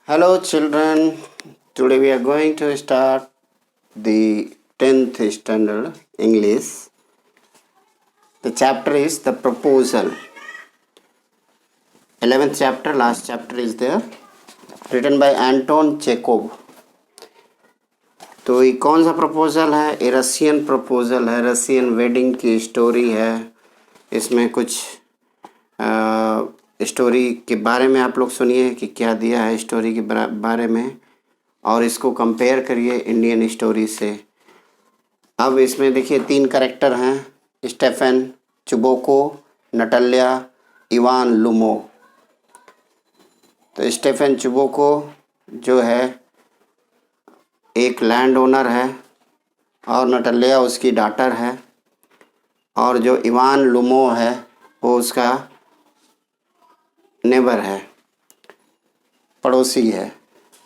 Hello children, today we are going to start the 10th standard English. The chapter is the proposal. 11th chapter, last chapter is there, written by Anton Chekhov. तो ये कौन सा proposal है? ये Russian proposal है, Russian wedding की story है। इसमें कुछ स्टोरी के बारे में आप लोग सुनिए कि क्या दिया है स्टोरी के बारे में, और इसको कंपेयर करिए इंडियन स्टोरी से। अब इसमें देखिए 3 कैरेक्टर हैं, स्टेफन चुबोको, नटाल्या, इवान लुमो। तो स्टेफन चुबोको जो है एक लैंड ओनर है और नटाल्या उसकी डॉटर है, और जो इवान लुमो है वो उसका नेबर है, पड़ोसी है।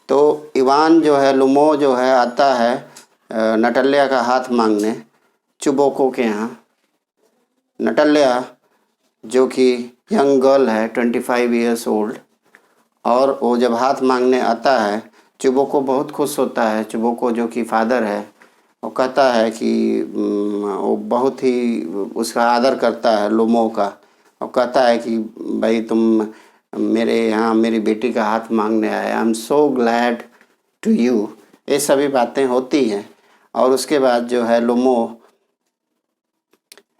तो इवान जो है, लुमो जो है, आता है नटाल्या का हाथ मांगने चुबोको के यहाँ। नटाल्या जो कि यंग गर्ल है, 25 ईयर्स ओल्ड, और वो जब हाथ मांगने आता है चुबोको बहुत खुश होता है। चुबोको जो कि फादर है वो कहता है कि वो बहुत ही उसका आदर करता है लुमो का, और कहता है कि भाई तुम मेरे यहाँ मेरी बेटी का हाथ मांगने आए, I am so glad to you. ये सभी बातें होती हैं। और उसके बाद जो है लुमो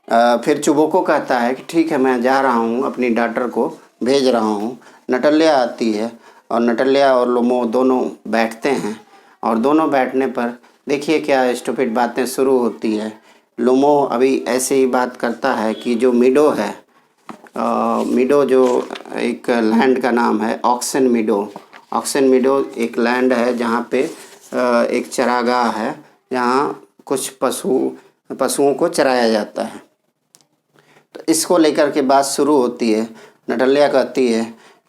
फिर चुबोको कहता है कि ठीक है मैं जा रहा हूँ, अपनी डॉटर को भेज रहा हूँ। नटाल्या आती है और नटाल्या और लुमो दोनों बैठते हैं, और दोनों बैठने पर देखिए क्या स्टूपिड बातें शुरू होती है। लुमो अभी ऐसे ही बात करता है कि जो मीडो है, मीडो जो एक लैंड का नाम है ऑक्सन मीडो। ऑक्सन मीडो एक लैंड है जहाँ पे एक चरागाह है, जहाँ कुछ पशुओं को चराया जाता है। तो इसको लेकर के बात शुरू होती है। नटाल्या कहती है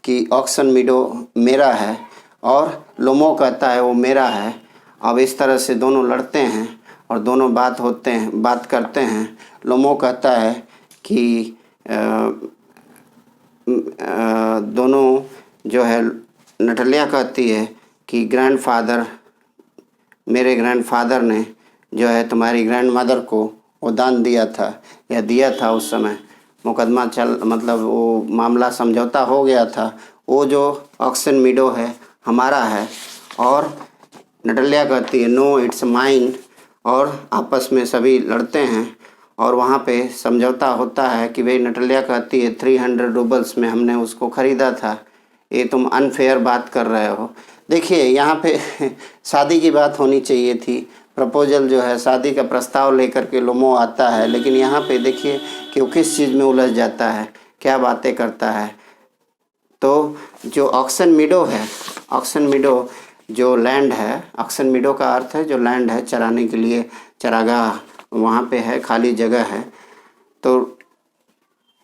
कि ऑक्सन मीडो मेरा है, और लुमो कहता है वो मेरा है। अब इस तरह से दोनों लड़ते हैं और दोनों बात करते हैं। लुमो कहता है कि दोनों जो है, नटाल्या कहती है कि मेरे ग्रैंडफादर ने जो है तुम्हारी ग्रैंडमदर को वो दान दिया था, या दिया था। उस समय मुकदमा वो मामला समझौता हो गया था। वो जो ऑक्सन मीडो है हमारा है। और नटाल्या कहती है नो इट्स माइन, और आपस में सभी लड़ते हैं। और वहाँ पे समझौता होता है कि भाई नटाल्या कहती है 300 रूबल्स में हमने उसको ख़रीदा था, ये तुम अनफेयर बात कर रहे हो। देखिए यहाँ पे शादी की बात होनी चाहिए थी। प्रपोजल जो है, शादी का प्रस्ताव लेकर के लुमो आता है, लेकिन यहाँ पे देखिए कि वो किस चीज़ में उलझ जाता है, क्या बातें करता है। तो जो ऑक्सन मीडो है, ऑक्सन मीडो जो लैंड है, ऑक्सन मीडो का अर्थ है जो लैंड है, चराने के लिए चरागाह वहाँ पे है, खाली जगह है। तो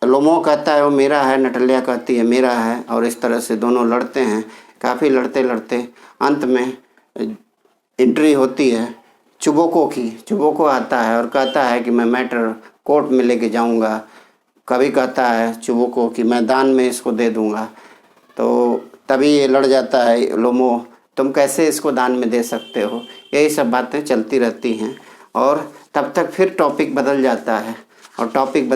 लुमो कहता है वो मेरा है, नटाल्या कहती है मेरा है, और इस तरह से दोनों लड़ते हैं। काफ़ी लड़ते लड़ते अंत में एंट्री होती है चुबोको की। चुबोको आता है और कहता है कि मैं मैटर कोर्ट में लेके जाऊंगा। कभी कहता है चुबोको कि मैं दान में इसको दे दूंगा। तो तभी ये लड़ जाता है लुमो, तुम कैसे इसको दान में दे सकते हो। यही सब बातें चलती रहती हैं, और तब तक फिर टॉपिक बदल जाता है, और टॉपिक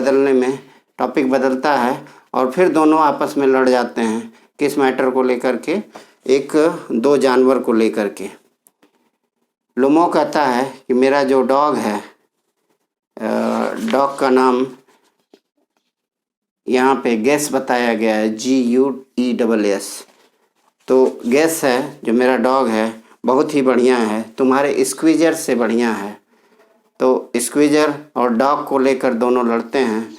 बदलता है, और फिर दोनों आपस में लड़ जाते हैं। किस मैटर को लेकर के? 2 जानवर को लेकर के। लुमो कहता है कि मेरा जो डॉग है, डॉग का नाम यहाँ पे गैस बताया गया है, GUESS। तो गैस है जो मेरा डॉग है बहुत ही बढ़िया है, तुम्हारे स्क्वीजर से बढ़िया है। तो स्क्वीजर और डॉग को लेकर दोनों लड़ते हैं।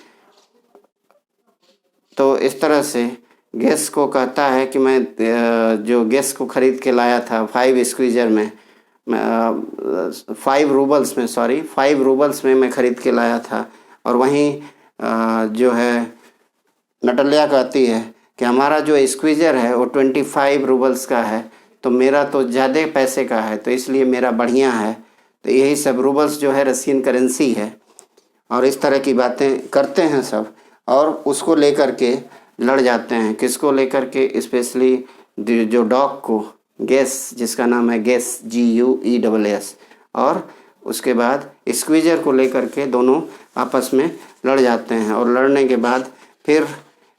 तो इस तरह से गैस को कहता है कि मैं जो गैस को ख़रीद के लाया था 5 स्क्वीजर में, 5 रूबल्स में मैं ख़रीद के लाया था। और वहीं जो है नटाल्या कहती है कि हमारा जो स्क्वीजर है वो 25 रूबल्स का है, तो मेरा तो ज़्यादा पैसे का है, तो इसलिए मेरा बढ़िया है। तो यही सब, रूबल्स जो है रशियन करेंसी है। और इस तरह की बातें करते हैं सब, और उसको लेकर के लड़ जाते हैं। किसको लेकर के? स्पेशली जो डॉग को, गैस जिसका नाम है गैस, GUESS। और उसके बाद स्क्वीजर को लेकर के दोनों आपस में लड़ जाते हैं और लड़ने के बाद फिर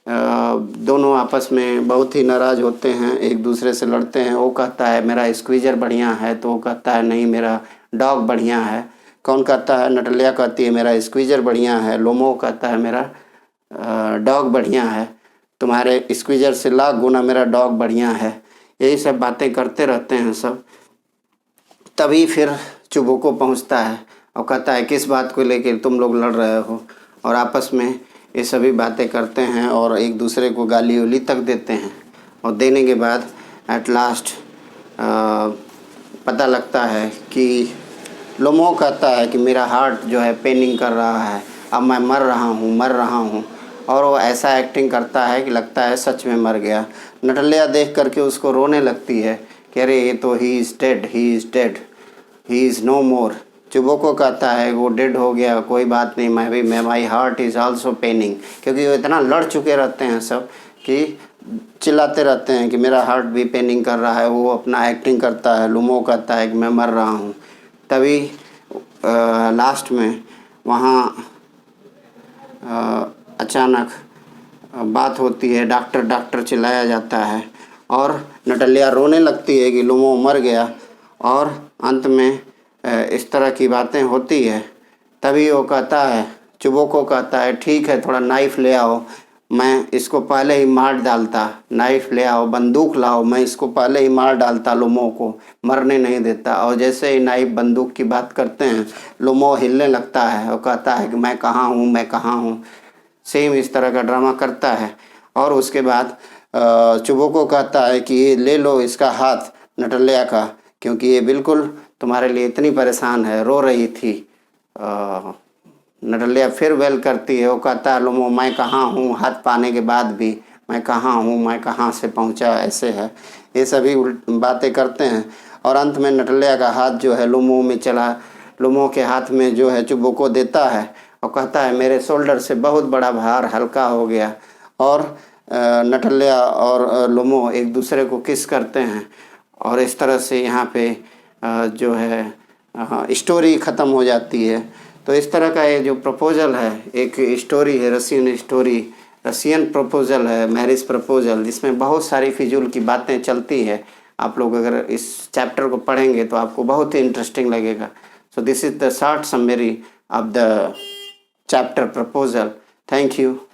दोनों आपस में बहुत ही नाराज़ होते हैं, एक दूसरे से लड़ते हैं। वो कहता है मेरा स्क्वीजर बढ़िया है, तो वो कहता है नहीं मेरा डॉग बढ़िया है। कौन कहता है? नटलिया कहती है मेरा स्क्वीजर बढ़िया है। लोमो कहता है मेरा डॉग बढ़िया है, तुम्हारे स्क्वीजर से लाख गुना मेरा डॉग बढ़िया है। यही सब बातें करते रहते हैं सब। तभी फिर चुबोको पहुंचता है और कहता है किस बात को लेकर तुम लोग लड़ रहे हो, और आपस में ये सभी बातें करते हैं और एक दूसरे को गाली उली तक देते हैं। और देने के बाद एट लास्ट पता लगता है कि लोमो कहता है कि मेरा हार्ट जो है पेनिंग कर रहा है, अब मैं मर रहा हूँ। और वो ऐसा एक्टिंग करता है कि लगता है सच में मर गया। नटलिया देख करके उसको रोने लगती है कि अरे ये तो he is dead, he is no more. चुबोको कहता है वो डेड हो गया, कोई बात नहीं, मैं my heart is also paining. क्योंकि वो इतना लड़ चुके रहते हैं सब कि चिल्लाते रहते हैं कि मेरा हार्ट भी पेनिंग कर रहा है। वो अपना एक्टिंग करता है, लुमो कहता है कि मैं मर रहा हूँ। तभी लास्ट में वहाँ अचानक बात होती है, डॉक्टर चिल्लाया जाता है और नटलिया रोने लगती है कि लुमो मर गया। और अंत में इस तरह की बातें होती है। तभी वो कहता है, चुबोको कहता है ठीक है थोड़ा नाइफ़ ले आओ, मैं इसको पहले ही मार डालता। नाइफ़ ले आओ, बंदूक लाओ, मैं इसको पहले ही मार डालता, लुमो को मरने नहीं देता। और जैसे ही नाइफ़ बंदूक की बात करते हैं, लुमो हिलने लगता है और कहता है कि मैं कहाँ हूँ। सेम इस तरह का ड्रामा करता है। और उसके बाद चुबोको कहता है कि ये ले लो इसका हाथ नटलिया का, क्योंकि ये बिल्कुल तुम्हारे लिए इतनी परेशान है, रो रही थी। नटलिया फिर वेल करती है। वो कहता है लुमो मैं कहाँ हूँ, हाथ पाने के बाद भी मैं कहाँ हूँ, मैं कहाँ से पहुँचा, ऐसे है। ये सभी बातें करते हैं और अंत में नटलिया का हाथ जो है लुमो में चला, लुमो के हाथ में जो है चुबोको देता है और कहता है मेरे शोल्डर से बहुत बड़ा भार हल्का हो गया। और नटलिया और लुमो एक दूसरे को किस करते हैं और इस तरह से यहाँ पे जो है स्टोरी ख़त्म हो जाती है। तो इस तरह का ये जो प्रपोज़ल है, एक स्टोरी है, रसियन प्रपोज़ल है, मैरिज प्रपोज़ल, जिसमें बहुत सारी फिजूल की बातें चलती है। आप लोग अगर इस चैप्टर को पढ़ेंगे तो आपको बहुत ही इंटरेस्टिंग लगेगा। So this is the short summary of the chapter proposal. Thank you.